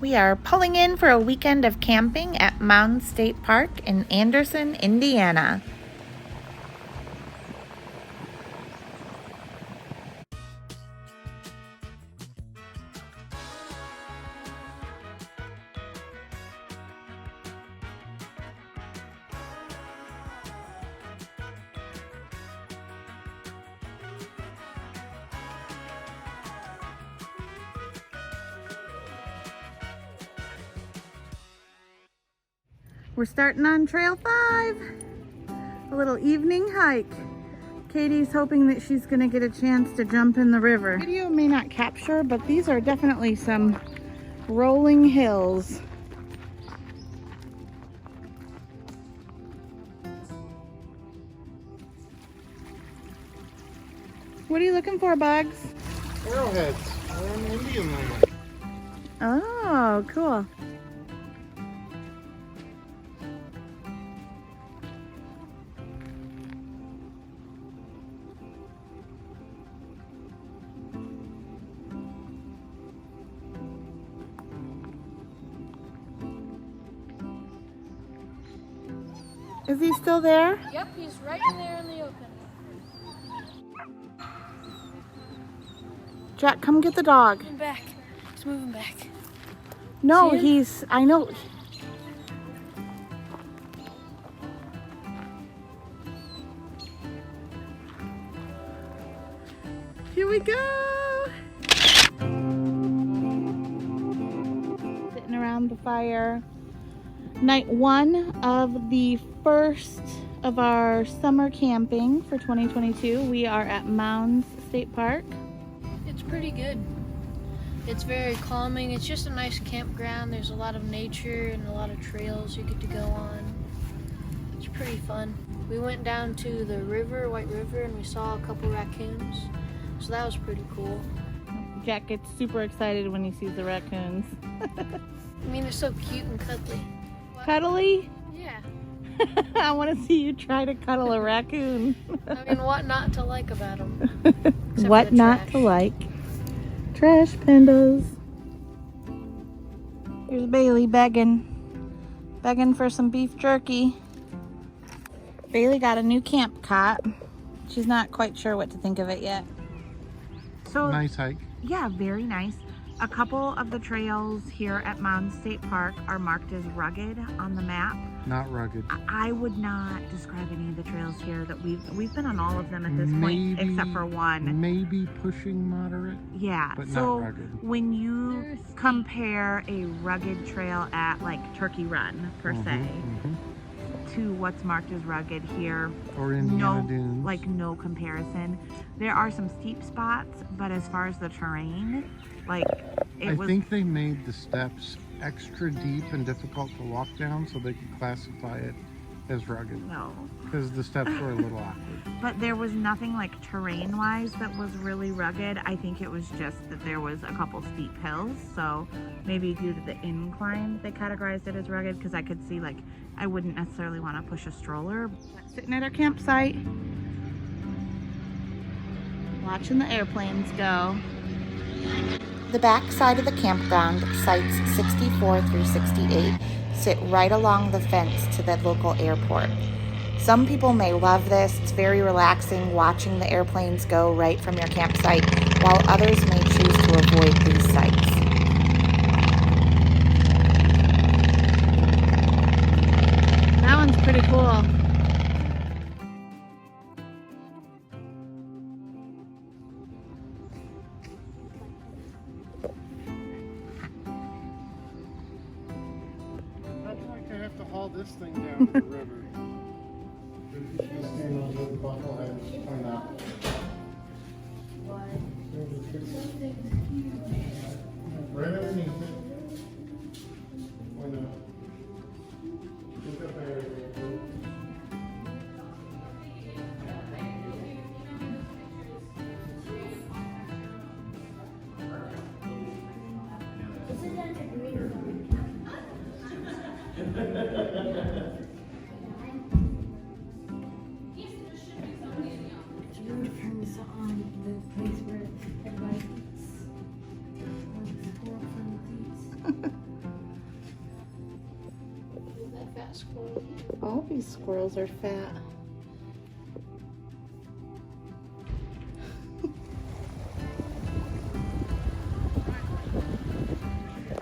We are pulling in for a weekend of camping at Mounds State Park in Anderson, Indiana. We're starting on Trail 5, a little evening hike. Katie's hoping that she's gonna get a chance to jump in the river. Video may not capture, but these are definitely some rolling hills. What are you looking for, Bugs? Arrowheads. We're in Indian land. Oh, cool. Is he still there? Yep, he's right in there in the open. Jack, come get the dog. Moving back. He's moving back. No, See him? I know. Here we go. Sitting around the fire. Night 1 of the first of our summer camping for 2022. We are at Mounds State Park. It's pretty good. It's very calming. It's just a nice campground. There's a lot of nature and a lot of trails you get to go on. It's pretty fun. We went down to the river, White River, and we saw a couple raccoons. So that was pretty cool. Jack gets super excited when he sees the raccoons. I mean, they're so cute and cuddly. Cuddly? Yeah. I want to see you try to cuddle a raccoon. I mean, what not to like about them? What not to like? Trash pandas. Here's Bailey begging for some beef jerky. Bailey got a new camp cot. She's not quite sure what to think of it yet. So Nice hike. yeah, very nice. A couple of the trails here at Mounds State Park are marked as rugged on the map. Not rugged. I would not describe any of the trails here that we've been on all of them at this point, except for one. Maybe pushing moderate. Yeah, But so not rugged. when you compare a rugged trail at like Turkey Run per se to what's marked as rugged here, Or Indiana Dunes. no comparison. There are some steep spots, but as far as the terrain, like I think they made the steps extra deep and difficult to walk down so they could classify it as rugged. No. Because the steps were a little awkward. But there was nothing like terrain-wise that was really rugged. I think it was just that there was a couple steep hills, so maybe due to the incline they categorized it as rugged, because I could see like I wouldn't necessarily want to push a stroller. Sitting at our campsite, watching the airplanes go. The back side of the campground, sites 64 through 68, sit right along the fence to the local airport. Some people may love this. It's very relaxing watching the airplanes go right from your campsite, while others may choose to avoid these sites. That one's pretty cool. I feel like I have to haul this thing down the river. Right underneath it. Why not? Look up there. squirrel. All these squirrels are fat.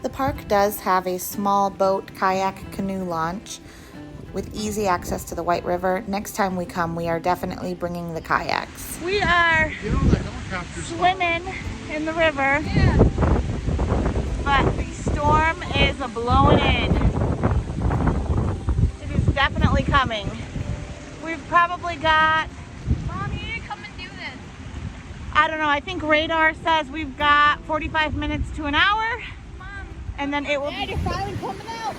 The park does have a small boat, kayak, canoe launch with easy access to the White River. Next time we come, we are definitely bringing the kayaks. We are swimming in the river, but the storm is blowing in. It is definitely coming. We've probably got, Mom, you need to come and do this. I don't know, I think radar says we've got 45 minutes to an hour. And then it will be finally coming out.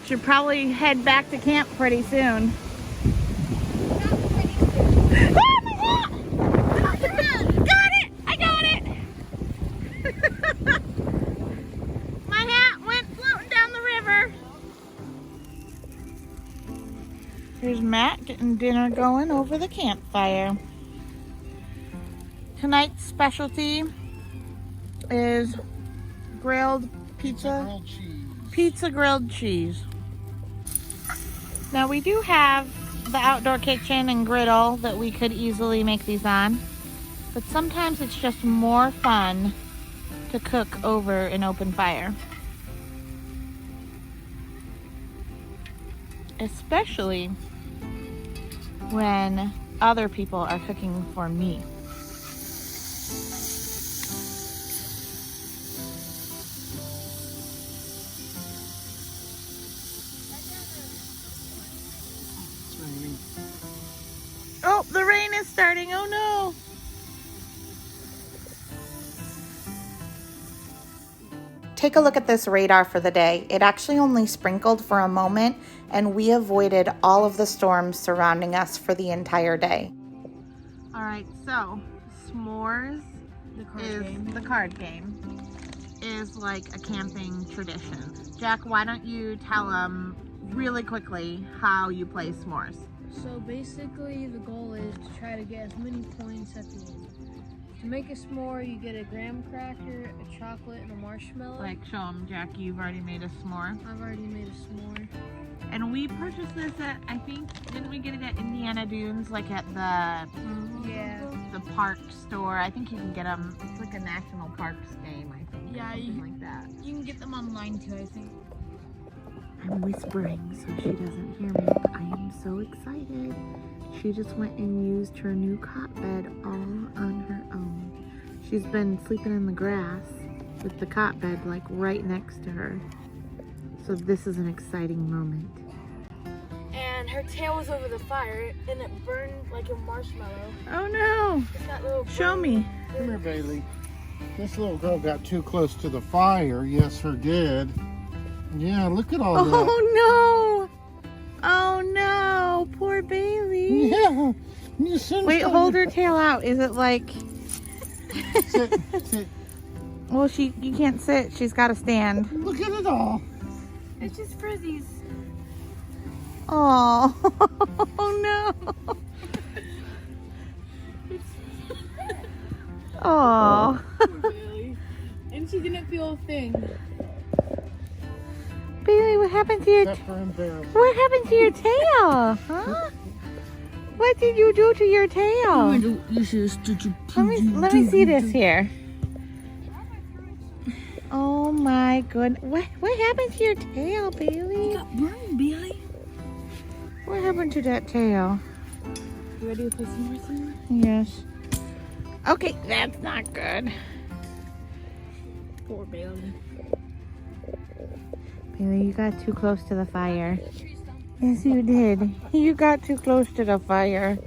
Should probably head back to camp pretty soon. Oh my God! Got it! I got it! My hat went floating down the river. Here's Matt getting dinner going over the campfire. Tonight's specialty is grilled pizza. Pizza grilled cheese. Now we do have the outdoor kitchen and griddle that we could easily make these on, but sometimes it's just more fun to cook over an open fire. Especially when other people are cooking for me. Oh, the rain is starting. Oh no. Take a look at this radar for the day. It actually only sprinkled for a moment, and we avoided all of the storms surrounding us for the entire day. All right, so s'mores the card game is like a camping tradition. Jack, why don't you tell them really quickly how you play s'mores? So basically the goal is to try to get as many points at the end. To make a s'more, you get a graham cracker, a chocolate, and a marshmallow. Like, show them, Jack, you've already made a s'more. I've already made a s'more. And we purchased this at, I think, didn't we get it at Indiana Dunes, like at the park store? I think you can get them, it's like a national parks game, I think. Yeah, something like that. You can get them online too, I think. I'm whispering so she doesn't hear me, but I am so excited. She just went and used her new cot bed all on her own. She's been sleeping in the grass with the cot bed like right next to her. So this is an exciting moment. And her tail was over the fire and it burned like a marshmallow. Oh no! It's that little Show me. Come here, Bailey. This little girl got too close to the fire. Yes, her did. Yeah, look at all that. Oh no! Oh no! Poor Bailey. Yeah. Wait, hold her tail out. Is it like... Sit, sit. Well, you can't sit. She's got to stand. Look at it all. It's just frizzies. Oh, oh no. Oh. And she didn't feel a thing. Bailey, what happened to your What happened to your tail? Huh? What did you do to your tail? Let me see this here. Oh my goodness. What happened to your tail, Bailey? You got burned, Bailey. What happened to that tail? You ready to play some more soon? Yes. Okay, that's not good. Poor Bailey. Bailey, you got too close to the fire. Yes, you did. You got too close to the fire.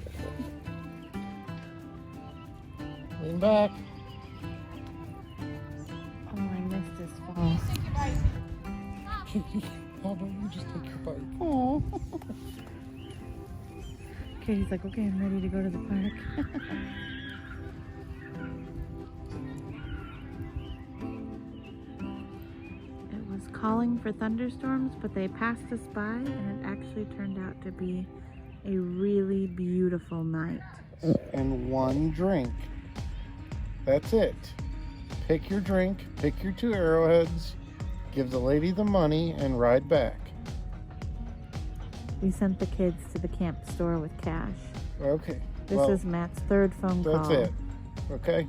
Lean back. Oh, I missed his fall. How about you just take your bite? Oh. Okay, he's like, okay, I'm ready to go to the park. It was calling for thunderstorms, but they passed us by, and it actually turned out to be a really beautiful night. And one drink. That's it. Pick your drink, pick your 2 arrowheads, give the lady the money, and ride back. We sent the kids to the camp store with cash. Okay. This is Matt's third phone call. That's it. Okay.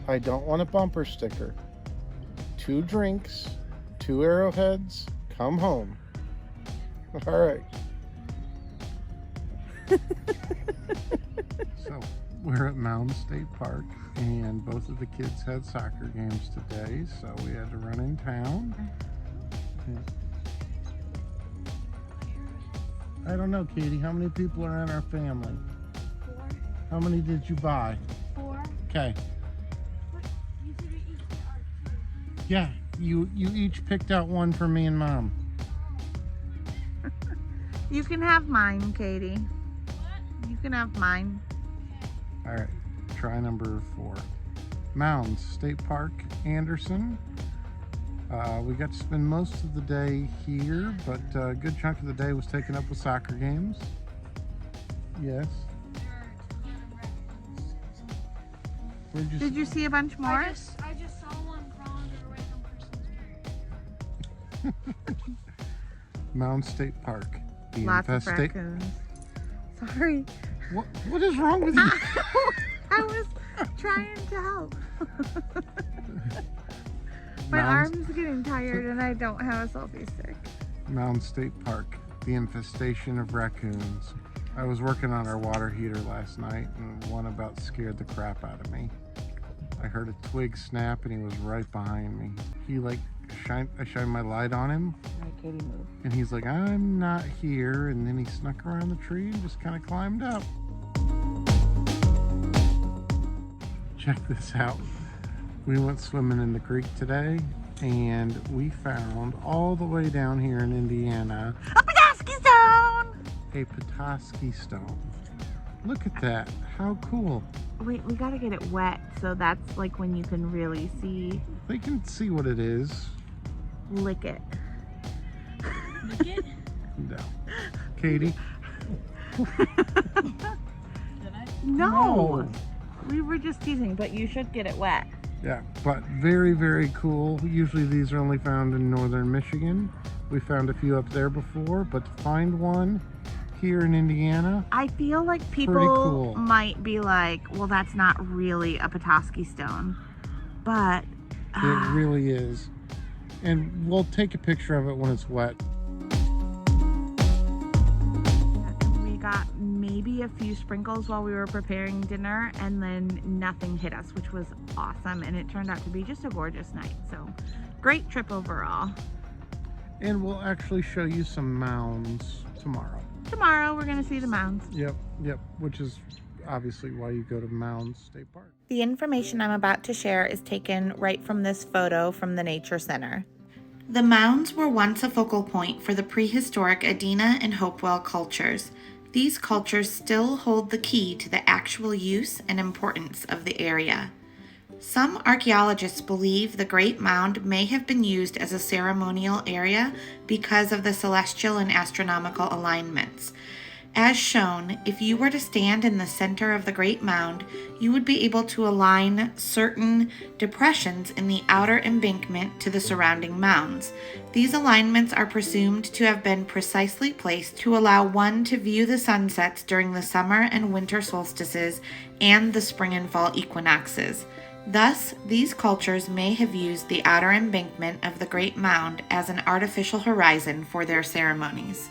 I don't want a bumper sticker. 2 drinks, 2 arrowheads, come home. All right. So we're at Mounds State Park, and both of the kids had soccer games today, so we had to run in town. I don't know, Katie, how many people are in our family? 4. How many did you buy? 4. Okay. You said we each are 2. Yeah, you each picked out one for me and Mom. You can have mine, Katie. What? You can have mine. All right, try number 4. Mounds State Park, Anderson. We got to spend most of the day here, but a good chunk of the day was taken up with soccer games. Yes. Did you see a bunch more? I just saw one crawling under a random person's car. Mounds State Park. The Lots of raccoons. Sorry. What is wrong with you? I was trying to help. My Mounds, arm's getting tired and I don't have a selfie stick. Mounds State Park. The infestation of raccoons. I was working on our water heater last night, and one about scared the crap out of me. I heard a twig snap and he was right behind me. I shined my light on him. Alright, Katie, move. And he's like, I'm not here. And then he snuck around the tree and just kind of climbed up. Check this out. We went swimming in the creek today, and we found all the way down here in Indiana A Petoskey stone! a Petoskey stone. Look at that. How cool. Wait, we gotta get it wet, so that's like when you can really see. They can see what it is. Lick it. Lick it? No. Katie? Did I? No! We were just teasing, but you should get it wet. Yeah, but very, very cool. Usually these are only found in northern Michigan. We found a few up there before, but to find one here in Indiana, I feel like people cool. might be like, well, that's not really a Petoskey stone. But it really is. And we'll take a picture of it when it's wet. we got maybe a few sprinkles while we were preparing dinner, and then nothing hit us, which was awesome. And it turned out to be just a gorgeous night. So great trip overall. And we'll actually show you some mounds tomorrow. Tomorrow we're going to see the mounds. Yep, which is obviously why you go to Mounds State Park. The information I'm about to share is taken right from this photo from the Nature Center. The mounds were once a focal point for the prehistoric Adena and Hopewell cultures. These cultures still hold the key to the actual use and importance of the area. Some archaeologists believe the Great Mound may have been used as a ceremonial area because of the celestial and astronomical alignments. As shown, if you were to stand in the center of the Great Mound, you would be able to align certain depressions in the outer embankment to the surrounding mounds. These alignments are presumed to have been precisely placed to allow one to view the sunsets during the summer and winter solstices and the spring and fall equinoxes. Thus, these cultures may have used the outer embankment of the Great Mound as an artificial horizon for their ceremonies.